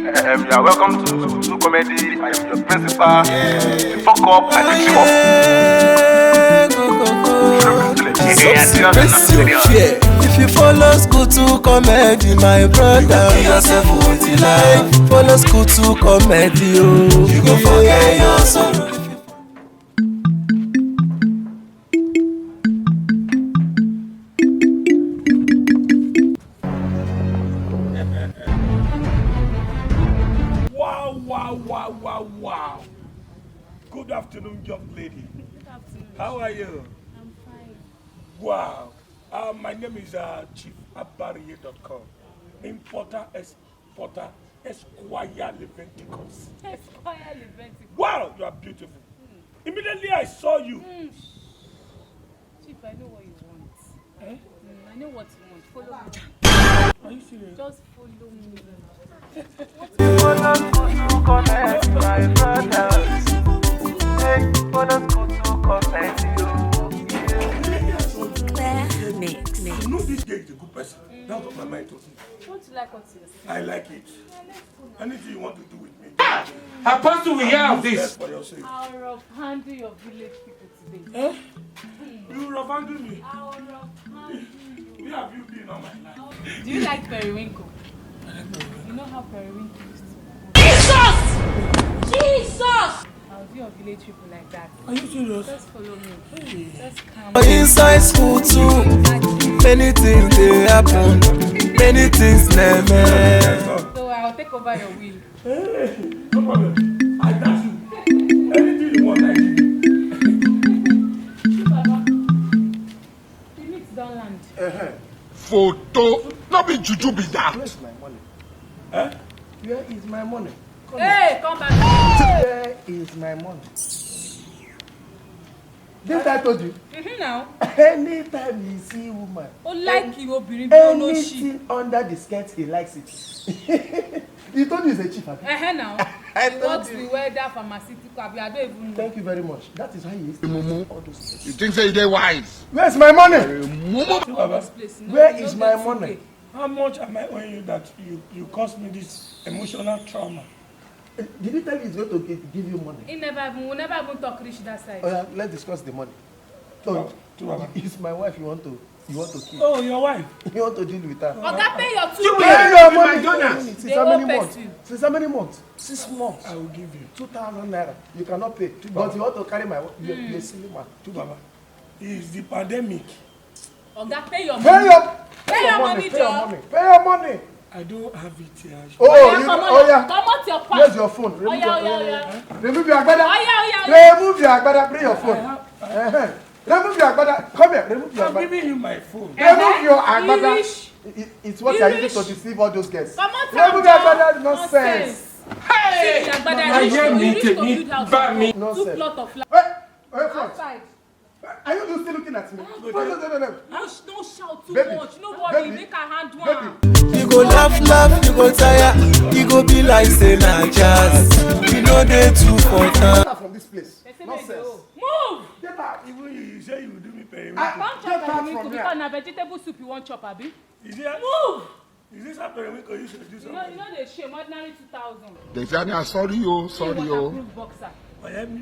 You are welcome to comedy. I am your principal. Fuck up and keep up. If you follow school to comedy, my brother, you yourself what you like. Follow school to comedy, oh, you go forget your sorrow. Wow. Good afternoon, young lady. Good afternoon. How are you? I'm fine. Wow. My name is Chief Abariye.com. Importer, exporter, Esquire Leventicus. Esquire Leventicus. Wow, you are beautiful. Immediately I saw you. Chief, I know what you want. Eh? I know what you want. Follow me. Are you serious? Just follow me. Follow school to comedy, my brother. Follow school to comedy. You know this guy is a good person. That's what my mind told me. Don't you like what you're saying? I like it. Anything you want to do with me. Apostle, we hear of this. For your sake. I'll rough handle your village people today. Eh? You rough handle me. I'll rough handle you. Where have you been all my life? Do you like periwinkle? You know how periwinkle used to be? Jesus! I'll do your village people like that. Are you serious? Just follow me. Just calm Inside school too, many things they happen, many things never. So I'll take over your wheel. Hey, no problem. I got you. Anything you want, I give you. Baba, the meat don't land. Photo. Not be juju be that. Where's my money? Eh? Where is my money? Hey, come back. Where is my money? Didn't I told you? Now. Anytime you see woman, Oh, like you, obìnrin bí olóṣì. anything under the skirt, he likes it. He told you he's a chief. Abi? Now. I He told works you. with weather pharmaceutical. I don't even know. Thank you very much. That is how he is. Mumu. All those things. You think say they wise? Where's my money? Mumu. All this place. No, Where you is don't my get money? 2K. How much am I owing you that you caused me this emotional trauma? Did he tell you he's going to give you money? He never even, we'll never even talk rich that side. Oh yeah, let's discuss the money. So, it's my wife you want to kill. Oh, your wife? You want to deal with her. Oga, pay your 2K. Pay your money. McDonald's. Since They how owe many months? person. Since how many months? 6 months. I will give you. 2,000 naira. You cannot pay. But you want to carry my wife. You're a silly man. Baba, it's the pandemic. Oga, pay your Pay money. your Pay your money, Pay your Joe. money. Pay your money. I don't have it here. Oh, yeah. Come out your Where's pass. your phone? Remove yeah. Remove your agbada. Yeah. Remove your agbada. Bring your phone. Remove your agbada. Come here. Remove your I'm agbada. giving you my phone. Remove your agbada. Irish. It's what you're using Irish. to deceive all those guests. Come out Remove your agbada. Nonsense. Hey! I hear me take me back me. 2 Nonsense. plot of land. Wait front. Outside. Are you still looking at me? No. Don't shout too Baby. much. Nobody Baby. make a hand Baby. one. You go laugh, you go tire, you go be like say na jazz. You know they too for time. Get out from this place. They say Nonsense. make you move. Get out. Even you say you will do me periwinkle. Come Get chop out periwinkle from because here. na vegetable soup you want chop, abi? Is it? Move. Is this a periwinkle you should do You something? know they shame ordinary 2,000. They say, "I'm sorry, oh, sorry, oh." Waterproof boxer.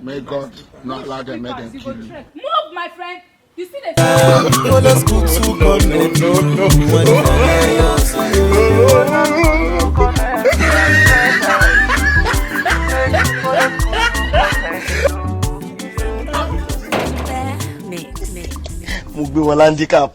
May God not allow them, make them You kill go you. trek. Move, my friend. You see the Follow school to comedy, you go forget your sorrow. Mo gbé wọn handicap.